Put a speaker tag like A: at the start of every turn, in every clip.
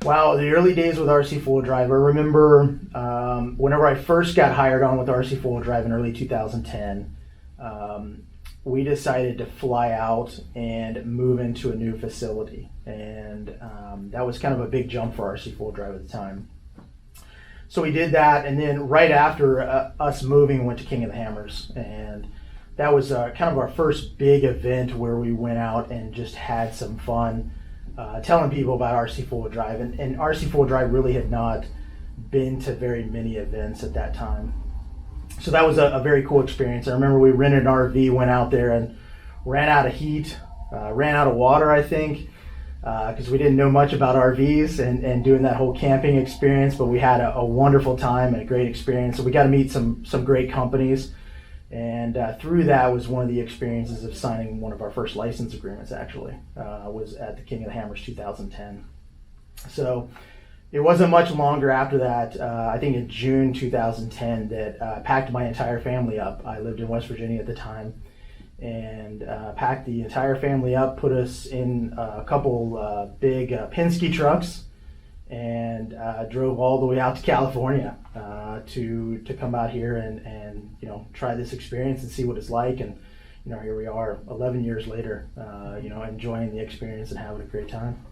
A: Wow, the early days with RC4 Drive. I remember whenever I first got hired on with RC4 Drive in early 2010, we decided to fly out and move into a new facility. And that was kind of a big jump for RC4 Drive at the time. So we did that, and then right after us moving, went to King of the Hammers. And that was kind of our first big event where we went out and just had some fun telling people about RC4 Drive. And RC4 Drive really had not been to very many events at that time. So that was a very cool experience. I remember we rented an RV, went out there and ran out of heat, ran out of water, I think, because we didn't know much about RVs and doing that whole camping experience, but we had a wonderful time and a great experience. So we got to meet some great companies. And through that was one of the experiences of signing one of our first license agreements, actually, was at the King of the Hammers 2010. So it wasn't much longer after that, I think in June 2010, that I packed my entire family up. I lived in West Virginia at the time, and packed the entire family up, put us in a couple big Penske trucks, and drove all the way out to California to come out here and try this experience and see what it's like. And here we are 11 years later, enjoying the experience and having a great time.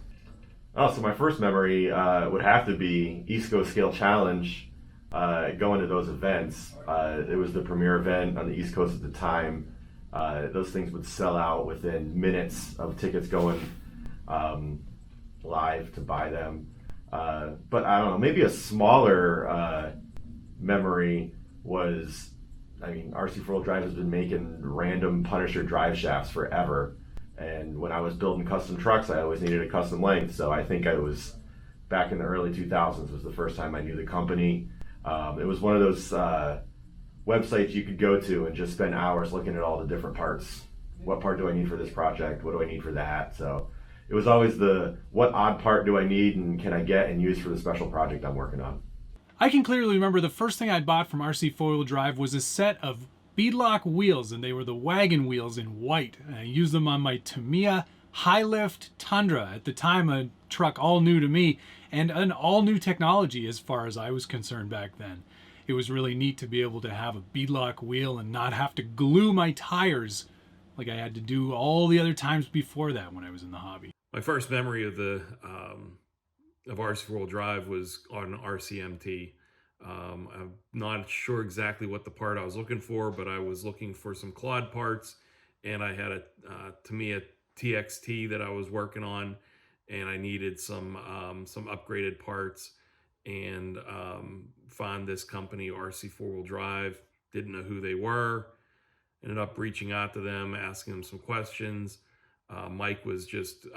B: Oh, so my first memory would have to be East Coast Scale Challenge, going to those events. It was the premier event on the East Coast at the time. Those things would sell out within minutes of tickets going live to buy them. But I don't know, maybe a smaller memory was, RC4 Drive has been making random Punisher drive shafts forever. And when I was building custom trucks, I always needed a custom length. So I think I was back in the early 2000s was the first time I knew the company. It was one of those websites you could go to and just spend hours looking at all the different parts. What part do I need for this project? What do I need for that? So it was always what odd part do I need and can I get and use for the special project I'm working on?
C: I can clearly remember the first thing I bought from RC4 Drive was a set of beadlock wheels, and they were the wagon wheels in white. And I used them on my Tamiya high lift Tundra, at the time a truck all new to me and an all new technology as far as I was concerned back then. It was really neat to be able to have a beadlock wheel and not have to glue my tires like I had to do all the other times before that when I was in the hobby.
D: My first memory of of RC4 Drive was on RCMT. I'm not sure exactly what the part I was looking for, but I was looking for some Claude parts, and I had a Tamiya TXT that I was working on, and I needed some upgraded parts, and found this company, RC4 Drive. Didn't know who they were. Ended up reaching out to them, asking them some questions. Mike was just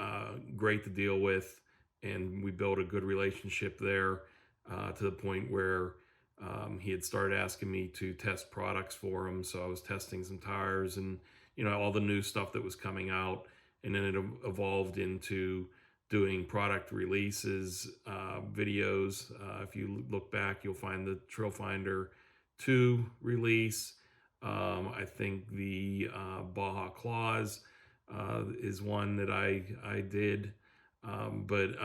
D: great to deal with, and we built a good relationship there, to the point where he had started asking me to test products for him. So I was testing some tires and all the new stuff that was coming out, and then it evolved into doing product releases, videos. If you look back, you'll find the Trail Finder 2 release. I think the Baja Claws is one that I did. But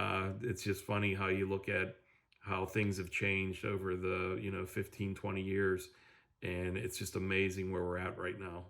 D: it's just funny how you look at how things have changed over the 15-20 years, and it's just amazing where we're at right now.